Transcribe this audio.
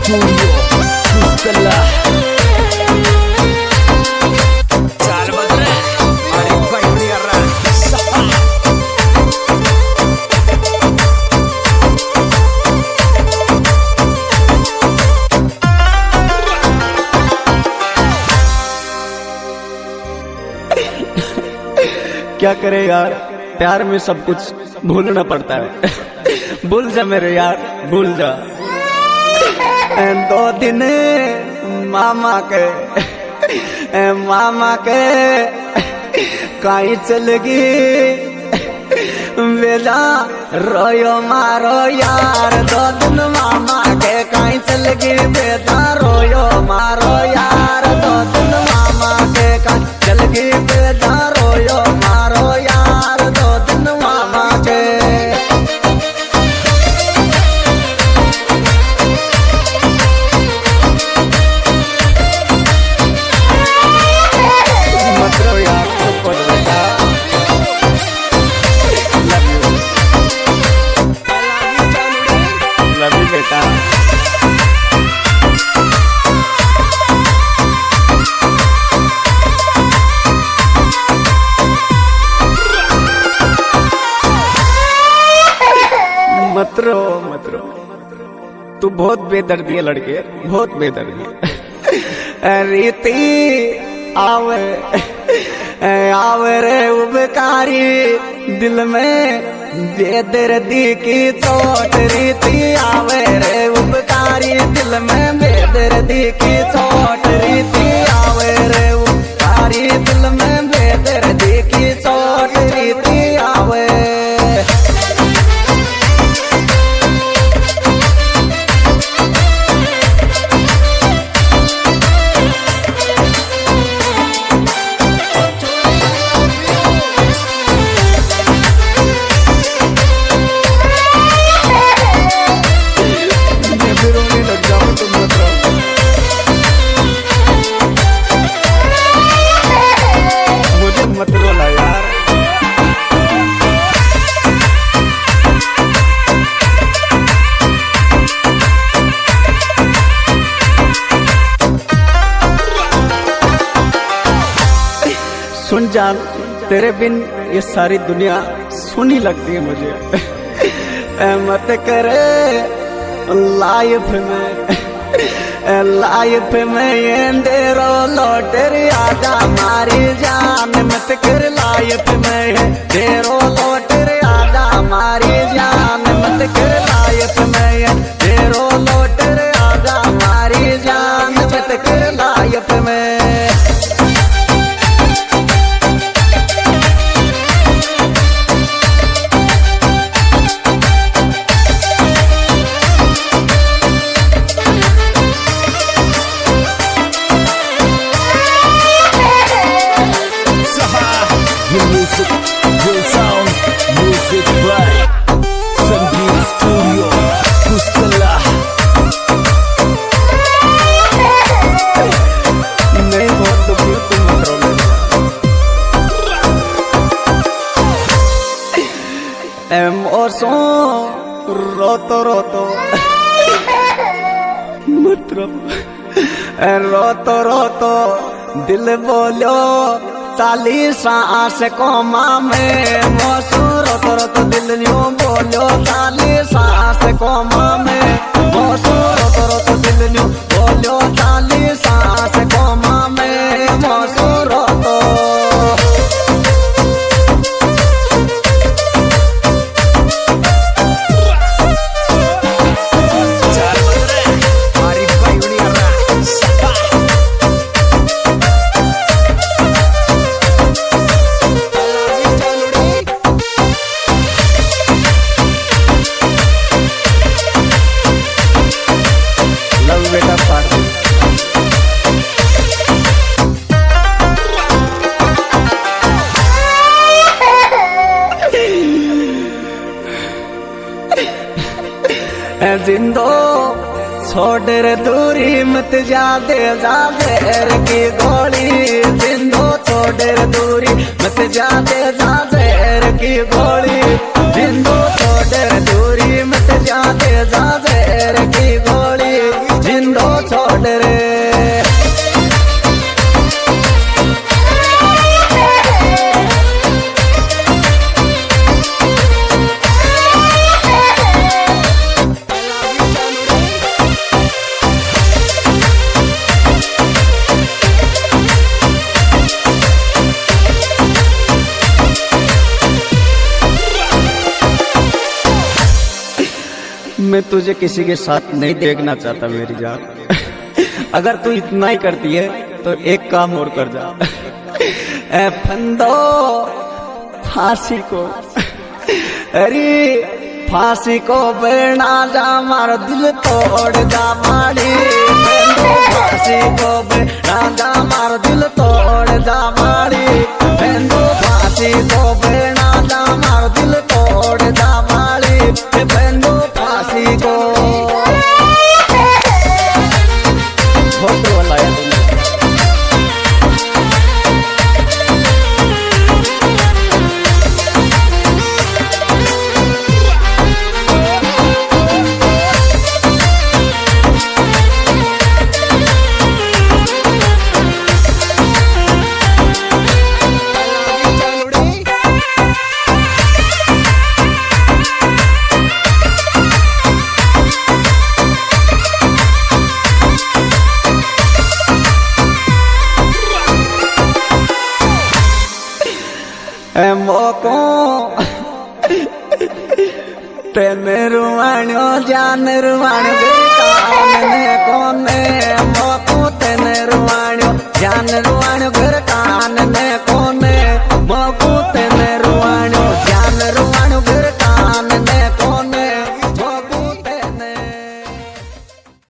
Studio Kustala Chal badre Arif bhai badi kar raha क्या करे यार, प्यार में सब कुछ भूलना पड़ता है। भूल जा मेरे यार, भूल जा। 2 दिन मामा के कहीं चलगी बेजा रोयो मारो यार। 2 दिन मामा के कहीं चलगी बेजा रोयो मारो यार। 2 दिन मामा के कहीं चलगी बेजा रोयो मारो यार। 2 दिन मामा के मतलब यार ऊपर बेटा लव यू बेटा। मत रो तू बहुत बेदर्दी है लड़के, बहुत बेदर्दी है। रीति आवे रे उपकारी दिल में बेदर्दी की चोट। रीति आवे रे उपकारी दिल में बेदर्दी की चोट। रीति आवे रे उपकारी दिल में बेदर्दी की चोट। रीति आवे सुन जान, तेरे बिन ये सारी दुनिया सुनी लगती है मुझे। मत करे लाइफ में ये देरो लौटेर आजा मारी जान। मत कर लाइफ में देरो लौटेर आजा मारी जान। मत कर लाइफ में देरो लौटेर आजा मारी जान। मत कर लाइफ में रोतो रोतो दिल बोलो 40 आस कोमा में। मोसू रोतो दिल यूं बोलो 40 आस कोमा में। मोसू रोतो दिल यूं बोलो 40 आस कोमा में। मोसू रोतो जिंदो छोड़ रे दूरी मत जा दे ज़हर की गोली। जिंदो छोड़ रे दूरी मत जा दे ज़हर की गोली। जिंदो छोड़ रे दूरी मत जा दे ज़हर की गोली। मैं तुझे किसी के साथ नहीं देखना चाहता मेरी जान। अगर तू इतना ही करती है तो एक काम और कर जा। ए फंदो फांसी को, अरे फांसी को बेना जा, मारो दिल तोड़ जा माड़ी। फांसी को बेना जा, मारो दिल तोड़ जा माड़ी। फांसी को बेना जा, मारो दिल तोड़ जा माड़ी। फांसी को मोको तेने रुवाणो जान रुवाणो कामने कोने। मोको तेने रुवाणो जान रुवाणो